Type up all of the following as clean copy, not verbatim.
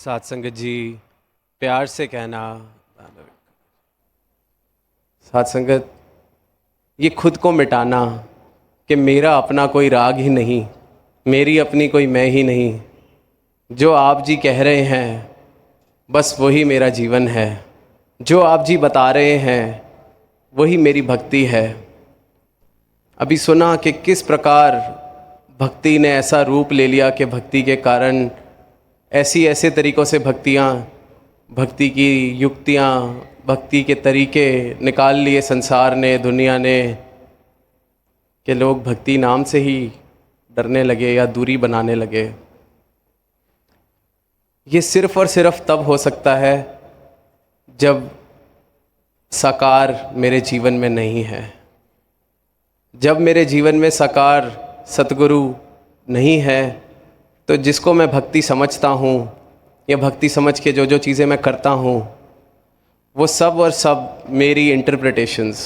साथ संगत जी, प्यार से कहना। साथ संगत, ये खुद को मिटाना कि मेरा अपना कोई राग ही नहीं, मेरी अपनी कोई मैं ही नहीं। जो आप जी कह रहे हैं बस वही मेरा जीवन है। जो आप जी बता रहे हैं वही मेरी भक्ति है। अभी सुना कि किस प्रकार भक्ति ने ऐसा रूप ले लिया कि भक्ति के कारण ऐसे तरीक़ों से भक्ति की युक्तियाँ, भक्ति के तरीके निकाल लिए संसार ने, दुनिया ने, कि लोग भक्ति नाम से ही डरने लगे या दूरी बनाने लगे। ये सिर्फ़ और सिर्फ तब हो सकता है जब साकार मेरे जीवन में नहीं है। जब मेरे जीवन में साकार सतगुरु नहीं है तो जिसको मैं भक्ति समझता हूँ या भक्ति समझ के जो जो चीज़ें मैं करता हूँ वो सब और सब मेरी इंटरप्रिटेशंस।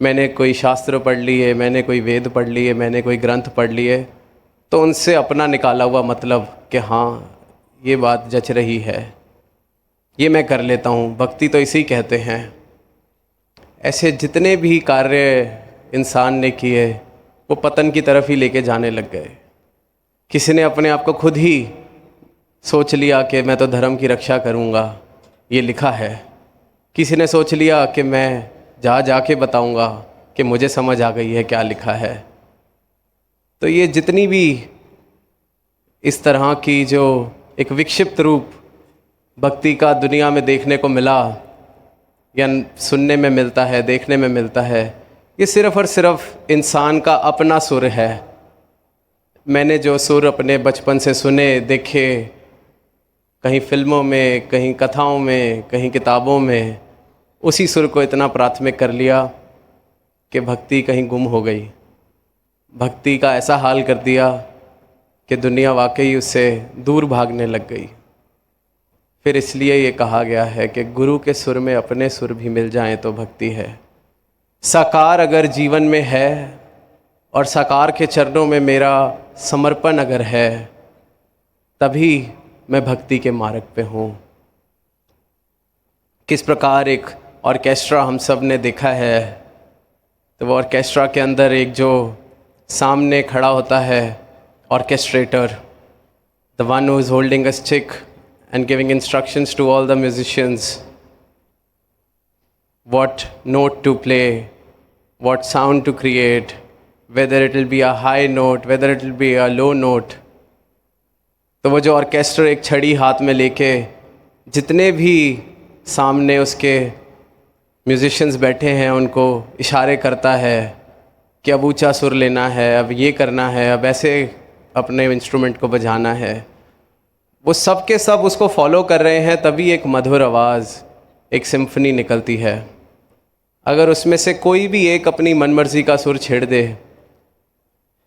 मैंने कोई शास्त्र पढ़ लिए, मैंने कोई वेद पढ़ लिए, मैंने कोई ग्रंथ पढ़ लिए, तो उनसे अपना निकाला हुआ मतलब कि हाँ ये बात जच रही है, ये मैं कर लेता हूँ। भक्ति तो इसे ही कहते हैं। ऐसे जितने भी कार्य इंसान ने किए वो पतन की तरफ ही लेके जाने लग गए। किसी ने अपने आप को खुद ही सोच लिया कि मैं तो धर्म की रक्षा करूँगा, ये लिखा है। किसी ने सोच लिया कि मैं जाके बताऊँगा कि मुझे समझ आ गई है क्या लिखा है। तो ये जितनी भी इस तरह की जो एक विक्षिप्त रूप भक्ति का दुनिया में देखने को मिला या सुनने में मिलता है, देखने में मिलता है, ये सिर्फ़ और सिर्फ इंसान का अपना सुर है। मैंने जो सुर अपने बचपन से सुने, देखे, कहीं फिल्मों में, कहीं कथाओं में, कहीं किताबों में, उसी सुर को इतना प्राथमिक कर लिया कि भक्ति कहीं गुम हो गई। भक्ति का ऐसा हाल कर दिया कि दुनिया वाकई उससे दूर भागने लग गई। फिर इसलिए ये कहा गया है कि गुरु के सुर में अपने सुर भी मिल जाएं तो भक्ति है। साकार अगर जीवन में है और साकार के चरणों में मेरा समर्पण अगर है, तभी मैं भक्ति के मार्ग पे हूँ। किस प्रकार एक ऑर्केस्ट्रा हम सब ने देखा है, तो वो ऑर्केस्ट्रा के अंदर एक जो सामने खड़ा होता है orchestrator, the one who is holding a stick and giving instructions to all the musicians what note to play, what sound to create, whether it will be a high note, whether it will be a low note। तो वो जो orchestra एक छड़ी हाथ में लेके जितने भी सामने उसके म्यूजिशियंस बैठे हैं उनको इशारे करता है कि अब ऊंचा सुर लेना है, अब ये करना है, अब ऐसे अपने इंस्ट्रूमेंट को बजाना है। वो सब के सब उसको फॉलो कर रहे हैं, तभी एक मधुर आवाज़, एक सिम्फनी निकलती है। अगर उसमें से कोई भी एक अपनी मनमर्जी का सुर छेड़ दे,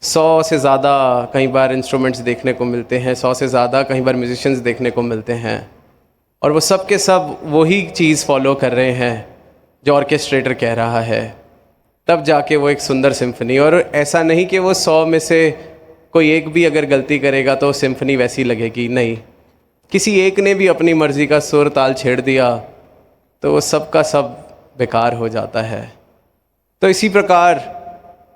100 से ज़्यादा कई बार इंस्ट्रूमेंट्स देखने को मिलते हैं, 100 से ज़्यादा कई बार म्यूजिशियंस देखने को मिलते हैं, और वो सब के सब वही चीज़ फॉलो कर रहे हैं जो ऑर्केस्ट्रेटर कह रहा है, तब जाके वो एक सुंदर सिम्फनी। और ऐसा नहीं कि वो 100 में से कोई एक भी अगर गलती करेगा तो सिम्फनी वैसी लगेगी, नहीं। किसी एक ने भी अपनी मर्ज़ी का सुर ताल छेड़ दिया तो वो सब का सब बेकार हो जाता है। तो इसी प्रकार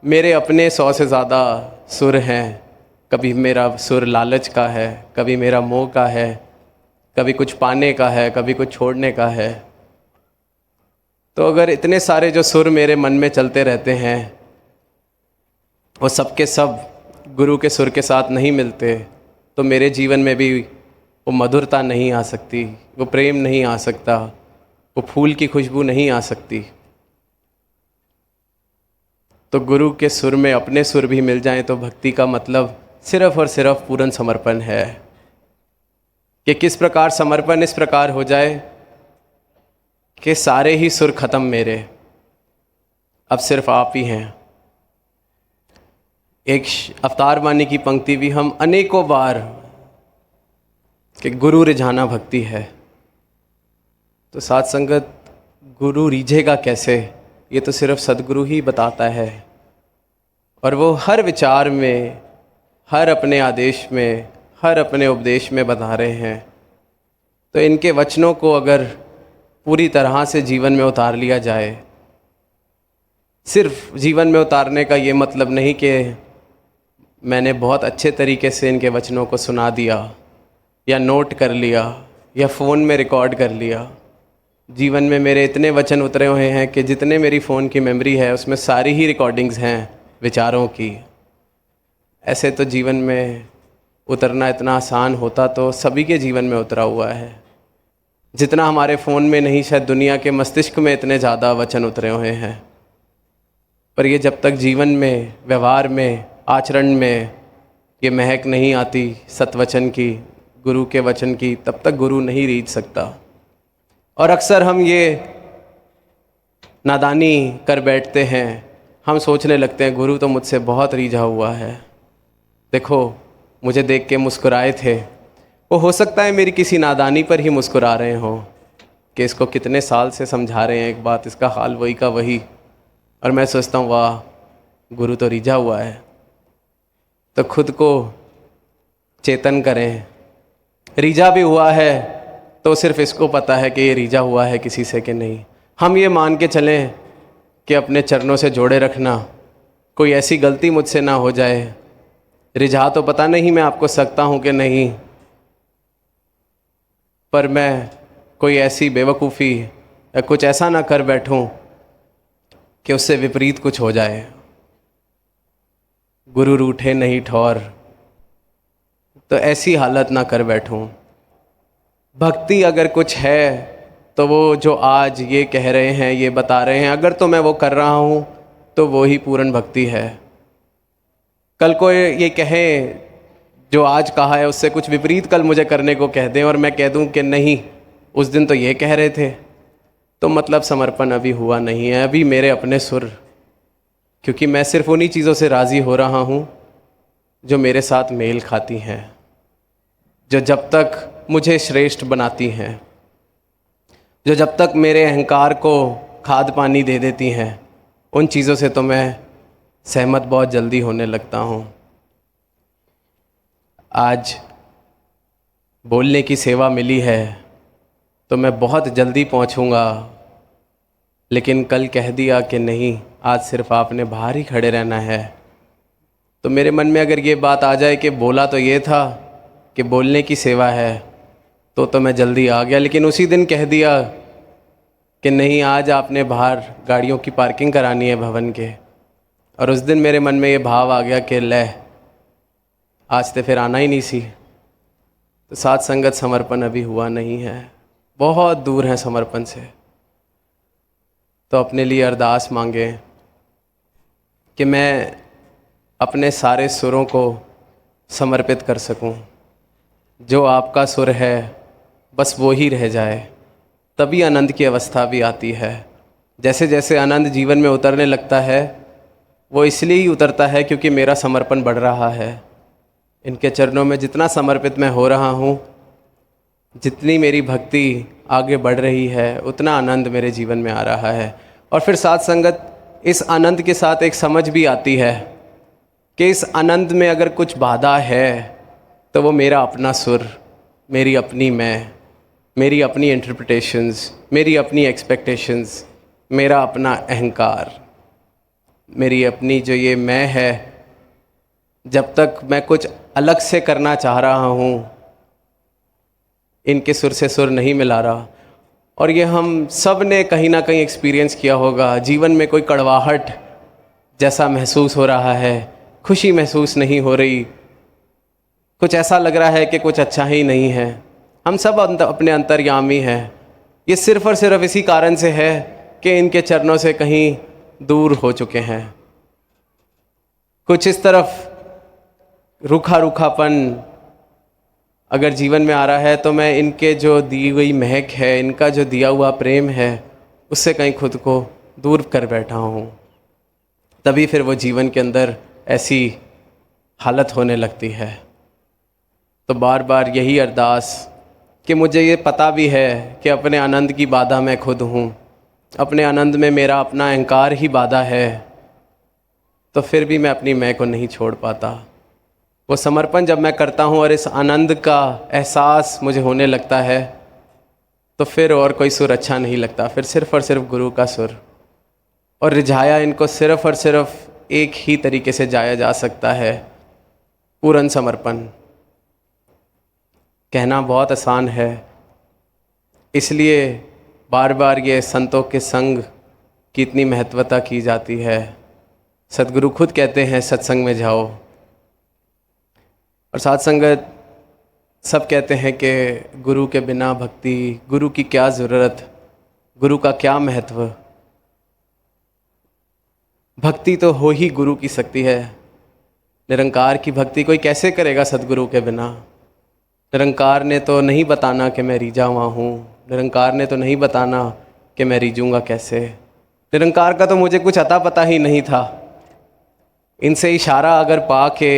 मेरे अपने 100 से ज़्यादा सुर हैं। कभी मेरा सुर लालच का है, कभी मेरा मोह का है, कभी कुछ पाने का है, कभी कुछ छोड़ने का है। तो अगर इतने सारे जो सुर मेरे मन में चलते रहते हैं वो सब के सब गुरु के सुर के साथ नहीं मिलते, तो मेरे जीवन में भी वो मधुरता नहीं आ सकती, वो प्रेम नहीं आ सकता, वो फूल की खुशबू नहीं आ सकती। तो गुरु के सुर में अपने सुर भी मिल जाएं तो भक्ति का मतलब सिर्फ़ और सिर्फ पूर्ण समर्पण है। कि किस प्रकार समर्पण इस प्रकार हो जाए कि सारे ही सुर ख़त्म मेरे, अब सिर्फ आप ही हैं। एक अवतार वाणी की पंक्ति भी हम अनेकों बार कि गुरु रिझाना भक्ति है। तो साथ संगत, गुरु रिझेगा कैसे, ये तो सिर्फ सदगुरु ही बताता है। और वो हर विचार में, हर अपने आदेश में, हर अपने उपदेश में बता रहे हैं तो इनके वचनों को अगर पूरी तरह से जीवन में उतार लिया जाए, सिर्फ जीवन में उतारने का ये मतलब नहीं कि मैंने बहुत अच्छे तरीके से इनके वचनों को सुना दिया या नोट कर लिया या फ़ोन में रिकॉर्ड कर लिया। जीवन में मेरे इतने वचन उतरे हुए हैं कि जितने मेरी फ़ोन की मेमोरी है उसमें सारी ही रिकॉर्डिंग्स हैं विचारों की। ऐसे तो जीवन में उतरना इतना आसान होता तो सभी के जीवन में उतरा हुआ है। जितना हमारे फ़ोन में नहीं, शायद दुनिया के मस्तिष्क में इतने ज़्यादा वचन उतरे हुए हैं। पर ये जब तक जीवन में, व्यवहार में, आचरण में ये महक नहीं आती सतवचन की, गुरु के वचन की, तब तक गुरु नहीं रीझ सकता। और अक्सर हम ये नादानी कर बैठते हैं, हम सोचने लगते हैं गुरु तो मुझसे बहुत रीझा हुआ है, देखो मुझे देख के मुस्कुराए थे। वो हो सकता है मेरी किसी नादानी पर ही मुस्कुरा रहे हों कि इसको कितने साल से समझा रहे हैं एक बात, इसका हाल वही का वही, और मैं सोचता हूँ वाह गुरु तो रीझा हुआ है। तो खुद को चेतन करें। रीझा भी हुआ है तो सिर्फ इसको पता है कि ये रीझा हुआ है किसी से कि नहीं। हम ये मान के चलें कि अपने चरणों से जोड़े रखना, कोई ऐसी गलती मुझसे ना हो जाए। रिझा तो पता नहीं मैं आपको सकता हूँ कि नहीं, पर मैं कोई ऐसी बेवकूफ़ी या कुछ ऐसा ना कर बैठूं कि उससे विपरीत कुछ हो जाए। गुरु रूठे नहीं ठौर, तो ऐसी हालत ना कर बैठूं। भक्ति अगर कुछ है तो वो जो आज ये कह रहे हैं, ये बता रहे हैं, अगर तो मैं वो कर रहा हूँ तो वो ही पूर्ण भक्ति है। कल को ये कहें जो आज कहा है उससे कुछ विपरीत कल मुझे करने को कह दें और मैं कह दूं कि नहीं उस दिन तो ये कह रहे थे, तो मतलब समर्पण अभी हुआ नहीं है। अभी मेरे अपने सुर, क्योंकि मैं सिर्फ उन्हीं चीज़ों से राज़ी हो रहा हूँ जो मेरे साथ मेल खाती हैं, जो जब तक मुझे श्रेष्ठ बनाती हैं, जो जब तक मेरे अहंकार को खाद पानी दे देती हैं, उन चीज़ों से तो मैं सहमत बहुत जल्दी होने लगता हूँ। आज बोलने की सेवा मिली है तो मैं बहुत जल्दी पहुँचूँगा, लेकिन कल कह दिया कि नहीं आज सिर्फ आपने बाहर ही खड़े रहना है, तो मेरे मन में अगर ये बात आ जाए कि बोला तो ये था कि बोलने की सेवा है, तो मैं जल्दी आ गया। लेकिन उसी दिन कह दिया कि नहीं आज आपने बाहर गाड़ियों की पार्किंग करानी है भवन के, और उस दिन मेरे मन में ये भाव आ गया कि ले आज तो फिर आना ही नहीं सी। तो साथ संगत समर्पण अभी हुआ नहीं है, बहुत दूर है समर्पण से। तो अपने लिए अरदास मांगें कि मैं अपने सारे सुरों को समर्पित कर सकूं, जो आपका सुर है बस वो ही रह जाए, तभी आनंद की अवस्था भी आती है। जैसे जैसे आनंद जीवन में उतरने लगता है वो इसलिए ही उतरता है क्योंकि मेरा समर्पण बढ़ रहा है। इनके चरणों में जितना समर्पित मैं हो रहा हूँ, जितनी मेरी भक्ति आगे बढ़ रही है, उतना आनंद मेरे जीवन में आ रहा है। और फिर साथ संगत इस आनंद के साथ एक समझ भी आती है कि इस आनंद में अगर कुछ बाधा है तो वो मेरा अपना सुर, मेरी अपनी मैं, मेरी अपनी इंटरप्रिटेशंस, मेरी अपनी एक्सपेक्टेशंस, मेरा अपना अहंकार, मेरी अपनी जो ये मैं है। जब तक मैं कुछ अलग से करना चाह रहा हूँ, इनके सुर से सुर नहीं मिला रहा। और ये हम सब ने कहीं ना कहीं एक्सपीरियंस किया होगा। जीवन में कोई कड़वाहट जैसा महसूस हो रहा है, खुशी महसूस नहीं हो रही, कुछ ऐसा लग रहा है कि कुछ अच्छा ही नहीं है। हम सब अपने अंतर्यामी हैं। ये सिर्फ़ और सिर्फ इसी कारण से है कि इनके चरणों से कहीं दूर हो चुके हैं। कुछ इस तरफ रूखा रूखापन अगर जीवन में आ रहा है तो मैं इनके जो दी गई महक है, इनका जो दिया हुआ प्रेम है, उससे कहीं खुद को दूर कर बैठा हूँ। तभी फिर वो जीवन के अंदर ऐसी हालत होने लगती है। तो बार बार यही अरदास कि मुझे ये पता भी है कि अपने आनंद की बाधा मैं खुद हूँ, अपने आनंद में मेरा अपना अहंकार ही बाधा है, तो फिर भी मैं अपनी मैं को नहीं छोड़ पाता। वो समर्पण जब मैं करता हूँ और इस आनंद का एहसास मुझे होने लगता है, तो फिर और कोई सुर अच्छा नहीं लगता, फिर सिर्फ और सिर्फ गुरु का सुर। और रिझाया इनको सिर्फ और सिर्फ एक ही तरीके से जाया जा सकता है, पूर्ण समर्पण। कहना बहुत आसान है, इसलिए बार बार ये संतों के संग की इतनी महत्वता की जाती है। सदगुरु खुद कहते हैं सत्संग में जाओ, और साथ संगत सब कहते हैं कि गुरु के बिना भक्ति, गुरु की क्या ज़रूरत, गुरु का क्या महत्व। भक्ति तो हो ही गुरु की शक्ति है। निरंकार की भक्ति कोई कैसे करेगा सदगुरु के बिना। निरंकार ने तो नहीं बताना कि मैं रीझा हुआ हूँ, निरंकार ने तो नहीं बताना कि मैं रीझूँगा कैसे। निरंकार का तो मुझे कुछ अता पता ही नहीं था। इनसे इशारा अगर पा के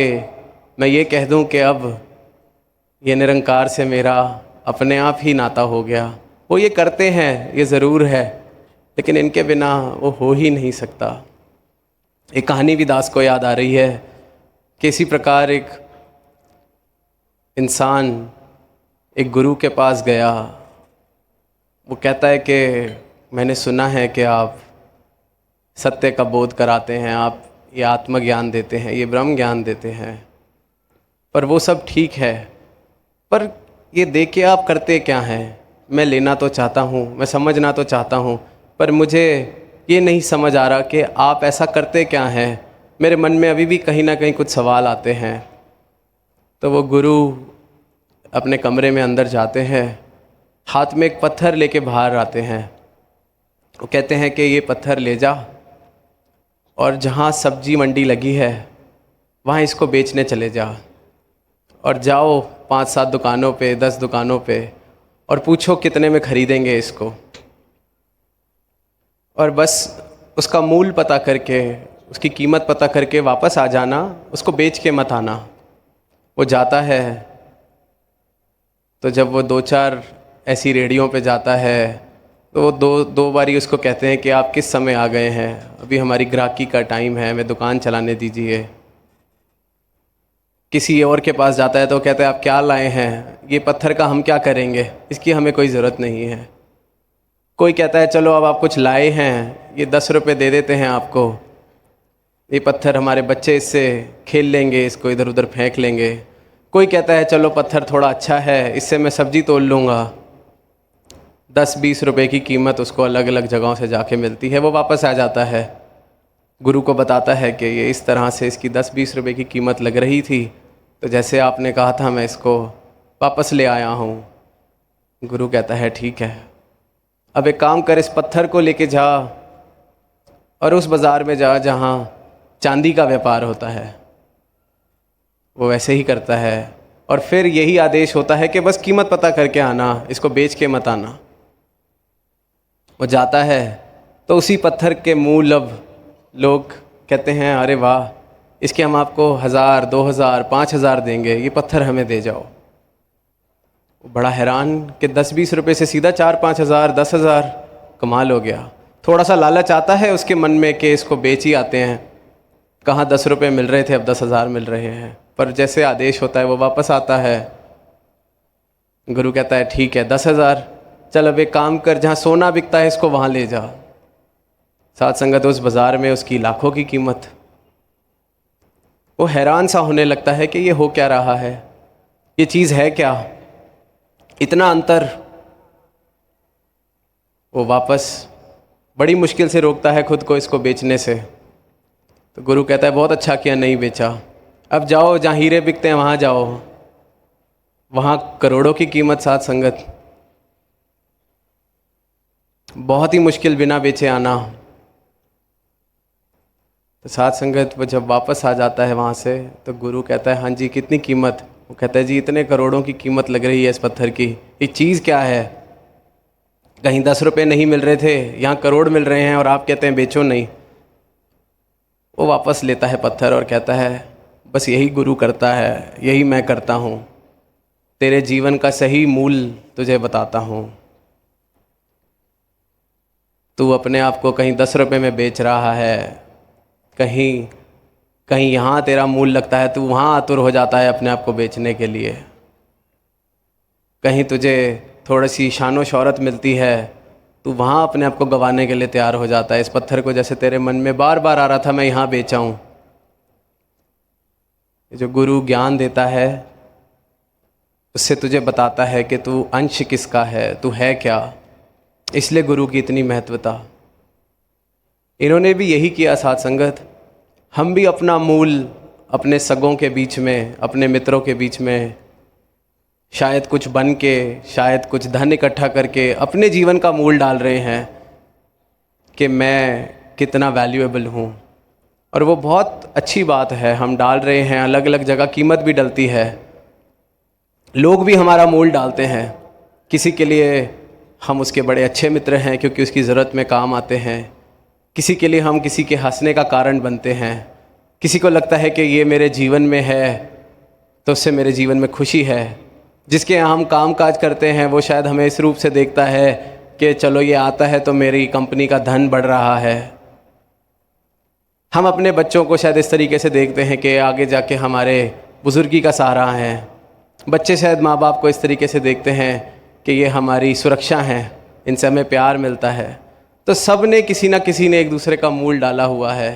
मैं ये कह दूँ कि अब ये निरंकार से मेरा अपने आप ही नाता हो गया। वो ये करते हैं, ये ज़रूर है, लेकिन इनके बिना वो हो ही नहीं सकता। एक कहानी भी दास को याद आ रही है कि इसी प्रकार एक इंसान एक गुरु के पास गया। वो कहता है कि मैंने सुना है कि आप सत्य का बोध कराते हैं, आप ये आत्मज्ञान देते हैं, ये ब्रह्म ज्ञान देते हैं, पर वो सब ठीक है, पर ये दे के आप करते क्या हैं। मैं लेना तो चाहता हूँ, मैं समझना तो चाहता हूँ, पर मुझे ये नहीं समझ आ रहा कि आप ऐसा करते क्या हैं। मेरे मन में अभी भी कहीं ना कहीं कुछ सवाल आते हैं। तो वो गुरु अपने कमरे में अंदर जाते हैं, हाथ में एक पत्थर लेके बाहर आते हैं। वो कहते हैं कि ये पत्थर ले जा और जहाँ सब्जी मंडी लगी है वहाँ इसको बेचने चले जा, और जाओ 5-7 दुकानों पे, 10 दुकानों पे, और पूछो कितने में ख़रीदेंगे इसको, और बस उसका मूल पता करके, उसकी कीमत पता करके वापस आ जाना, उसको बेच के मत आना। वो जाता है, तो जब वो 2-4 ऐसी रेहड़ियों पे जाता है तो वो दो बारी उसको कहते हैं कि आप किस समय आ गए हैं, अभी हमारी ग्राहकी का टाइम है, हमें दुकान चलाने दीजिए। किसी और के पास जाता है तो कहते हैं आप क्या लाए हैं, ये पत्थर का हम क्या करेंगे, इसकी हमें कोई ज़रूरत नहीं है। कोई कहता है चलो अब आप कुछ लाए हैं, ये 10 रुपये दे देते हैं आपको, ये पत्थर हमारे बच्चे इससे खेल लेंगे, इसको इधर उधर फेंक लेंगे। कोई कहता है चलो पत्थर थोड़ा अच्छा है, इससे मैं सब्जी तोल लूँगा। 10-20 रुपये की कीमत उसको अलग अलग जगहों से जाके मिलती है। वो वापस आ जाता है, गुरु को बताता है कि ये इस तरह से इसकी 10-20 रुपये की कीमत लग रही थी, तो जैसे आपने कहा था मैं इसको वापस ले आया हूँ। गुरु कहता है ठीक है, अब एक काम कर, इस पत्थर को लेके जा और उस बाज़ार में जा जहाँ चांदी का व्यापार होता है। वो वैसे ही करता है, और फिर यही आदेश होता है कि बस कीमत पता करके आना, इसको बेच के मत आना। वो जाता है तो उसी पत्थर के मूल अब लोग कहते हैं अरे वाह, इसके हम आपको 1000, 2000, 5000 देंगे, ये पत्थर हमें दे जाओ। वो बड़ा हैरान कि 10-20 रुपये से सीधा 4-5 हज़ार, 10,000, कमाल हो गया। थोड़ा सा लालच आता है उसके मन में कि इसको बेच ही आते हैं, कहाँ 10 रुपये मिल रहे थे अब 10,000 मिल रहे हैं। पर जैसे आदेश होता है वो वापस आता है। गुरु कहता है ठीक है 10,000, चल अब एक काम कर, जहाँ सोना बिकता है इसको वहाँ ले जा। साथ संगत उस बाज़ार में उसकी लाखों की कीमत। वो हैरान सा होने लगता है कि ये हो क्या रहा है, ये चीज़ है क्या, इतना अंतर। वो वापस बड़ी मुश्किल से रोकता है खुद को इसको बेचने से। तो गुरु कहता है बहुत अच्छा किया नहीं बेचा, अब जाओ जहाँ हीरे बिकते हैं वहाँ जाओ, वहाँ करोड़ों की कीमत। साथ संगत बहुत ही मुश्किल बिना बेचे आना। तो साथ संगत वो जब वापस आ जाता है वहाँ से तो गुरु कहता है हाँ जी कितनी कीमत। वो कहता है जी इतने करोड़ों की कीमत लग रही है इस पत्थर की, ये चीज़ क्या है, कहीं 10 रुपये नहीं मिल रहे थे, यहाँ करोड़ मिल रहे हैं और आप कहते हैं बेचो नहीं। वो वापस लेता है पत्थर और कहता है बस यही गुरु करता है, यही मैं करता हूँ, तेरे जीवन का सही मूल तुझे बताता हूँ। तू अपने आप को कहीं 10 रुपये में बेच रहा है, कहीं कहीं यहाँ तेरा मूल लगता है, तू वहाँ आतुर हो जाता है अपने आप को बेचने के लिए। कहीं तुझे थोड़ी सी शान व शौहरत मिलती है, तू वहाँ अपने आप को गंवाने के लिए तैयार हो जाता है। इस पत्थर को जैसे तेरे मन में बार बार आ रहा था मैं यहाँ बेचा हूँ। जो गुरु ज्ञान देता है उससे तुझे बताता है कि तू अंश किसका है, तू है क्या। इसलिए गुरु की इतनी महत्वता। इन्होंने भी यही किया साथ संगत। हम भी अपना मूल अपने सगों के बीच में, अपने मित्रों के बीच में शायद कुछ बन के, शायद कुछ धन इकट्ठा करके अपने जीवन का मूल डाल रहे हैं कि मैं कितना वैल्यूएबल हूँ। और वो बहुत अच्छी बात है, हम डाल रहे हैं। अलग अलग जगह कीमत भी डलती है, लोग भी हमारा मूल डालते हैं। किसी के लिए हम उसके बड़े अच्छे मित्र हैं क्योंकि उसकी ज़रूरत में काम आते हैं। किसी के लिए हम किसी के हंसने का कारण बनते हैं। किसी को लगता है कि ये मेरे जीवन में है तो उससे मेरे जीवन में खुशी है। जिसके यहाँ हम काम काज करते हैं वो शायद हमें इस रूप से देखता है कि चलो ये आता है तो मेरी कंपनी का धन बढ़ रहा है। हम अपने बच्चों को शायद इस तरीके से देखते हैं कि आगे जाके हमारे बुजुर्गी का सहारा हैं। बच्चे शायद माँ बाप को इस तरीके से देखते हैं कि ये हमारी सुरक्षा हैं, इनसे हमें प्यार मिलता है। तो सब ने किसी ना किसी ने एक दूसरे का मूल डाला हुआ है।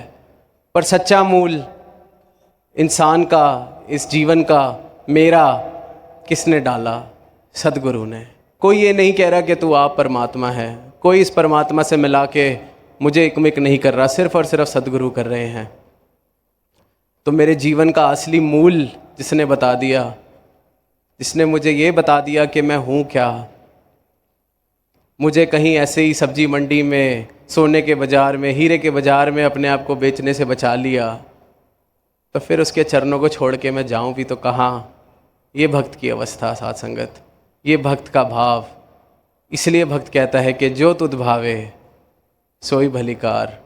पर सच्चा मूल इंसान का, इस जीवन का, मेरा किसने डाला? सदगुरु ने। कोई ये नहीं कह रहा कि तू आप परमात्मा है, कोई इस परमात्मा से मिला के मुझे एकमिक नहीं कर रहा, सिर्फ और सिर्फ सदगुरु कर रहे हैं। तो मेरे जीवन का असली मूल जिसने बता दिया, जिसने मुझे ये बता दिया कि मैं हूँ क्या। मुझे कहीं ऐसे ही सब्जी मंडी में, सोने के बाज़ार में, हीरे के बाज़ार में अपने आप को बेचने से बचा लिया, तो फिर उसके चरणों को छोड़ के मैं जाऊं भी तो कहाँ। ये भक्त की अवस्था साथ संगत, ये भक्त का भाव। इसलिए भक्त कहता है कि जो तुध भावे सोई भलीकार।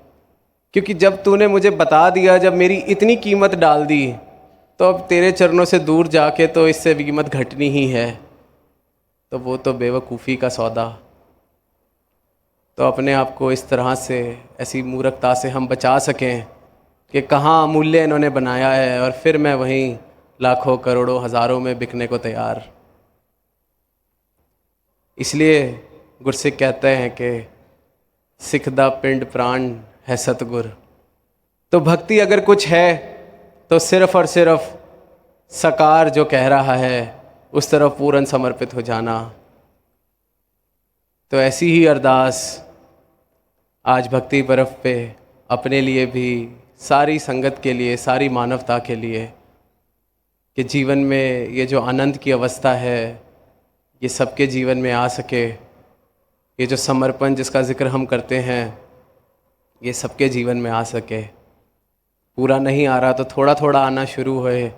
क्योंकि जब तूने मुझे बता दिया, जब मेरी इतनी कीमत डाल दी, तो अब तेरे चरणों से दूर जाके तो इससे कीमत घटनी ही है। तो वो तो बेवकूफ़ी का सौदा। तो अपने आप को इस तरह से, ऐसी मूर्खता से हम बचा सकें कि कहाँ अमूल्य इन्होंने बनाया है और फिर मैं वहीं लाखों करोड़ों हज़ारों में बिकने को तैयार। इसलिए गुरसिख कहते हैं कि सिख दा पिंड प्राण है सतगुर। तो भक्ति अगर कुछ है तो सिर्फ और सिर्फ साकार जो कह रहा है उस तरफ पूर्ण समर्पित हो जाना। तो ऐसी ही अरदास आज भक्ति पर्व पे अपने लिए भी, सारी संगत के लिए, सारी मानवता के लिए, कि जीवन में ये जो आनंद की अवस्था है ये सबके जीवन में आ सके। ये जो समर्पण जिसका जिक्र हम करते हैं ये सबके जीवन में आ सके। पूरा नहीं आ रहा तो थोड़ा थोड़ा आना शुरू होए,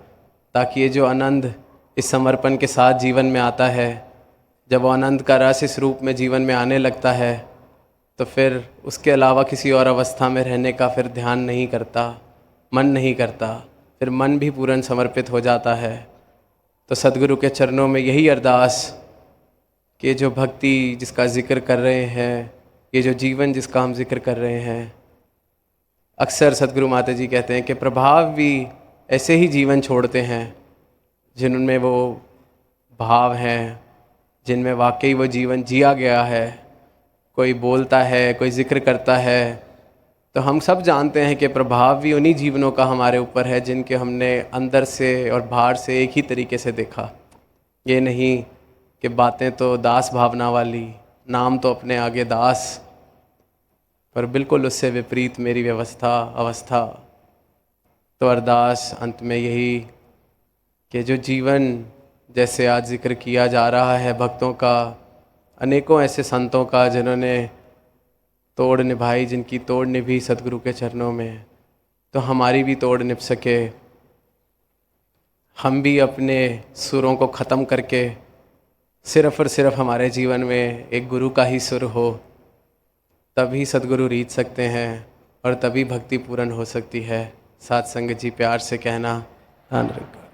ताकि ये जो आनंद इस समर्पण के साथ जीवन में आता है, जब वो आनंद का रस इस रूप में जीवन में आने लगता है तो फिर उसके अलावा किसी और अवस्था में रहने का फिर ध्यान नहीं करता, मन नहीं करता, फिर मन भी पूर्ण समर्पित हो जाता है। तो सदगुरु के चरणों में यही अरदास कि जो भक्ति जिसका जिक्र कर रहे हैं, ये जो जीवन जिसका हम जिक्र कर रहे हैं, अक्सर सदगुरु माता जी कहते हैं कि प्रभाव भी ऐसे ही जीवन छोड़ते हैं जिनमें वो भाव हैं, जिनमें वाकई वो जीवन जिया गया है। कोई बोलता है, कोई जिक्र करता है, तो हम सब जानते हैं कि प्रभाव भी उन्हीं जीवनों का हमारे ऊपर है जिनके हमने अंदर से और बाहर से एक ही तरीके से देखा। ये नहीं कि बातें तो दास भावना वाली, नाम तो अपने आगे दास, पर बिल्कुल उससे विपरीत मेरी अवस्था। तो अरदास अंत में यही कि जो जीवन जैसे आज जिक्र किया जा रहा है भक्तों का, अनेकों ऐसे संतों का जिन्होंने तोड़ निभाई, जिनकी तोड़ निभी सदगुरु के चरणों में, तो हमारी भी तोड़ निभ सके। हम भी अपने सुरों को ख़त्म करके सिर्फ़ और सिर्फ हमारे जीवन में एक गुरु का ही सुर हो, तभी सदगुरु रीझ सकते हैं और तभी भक्ति पूर्ण हो सकती है। साथ संगत जी प्यार से कहना, ध्यान रखो।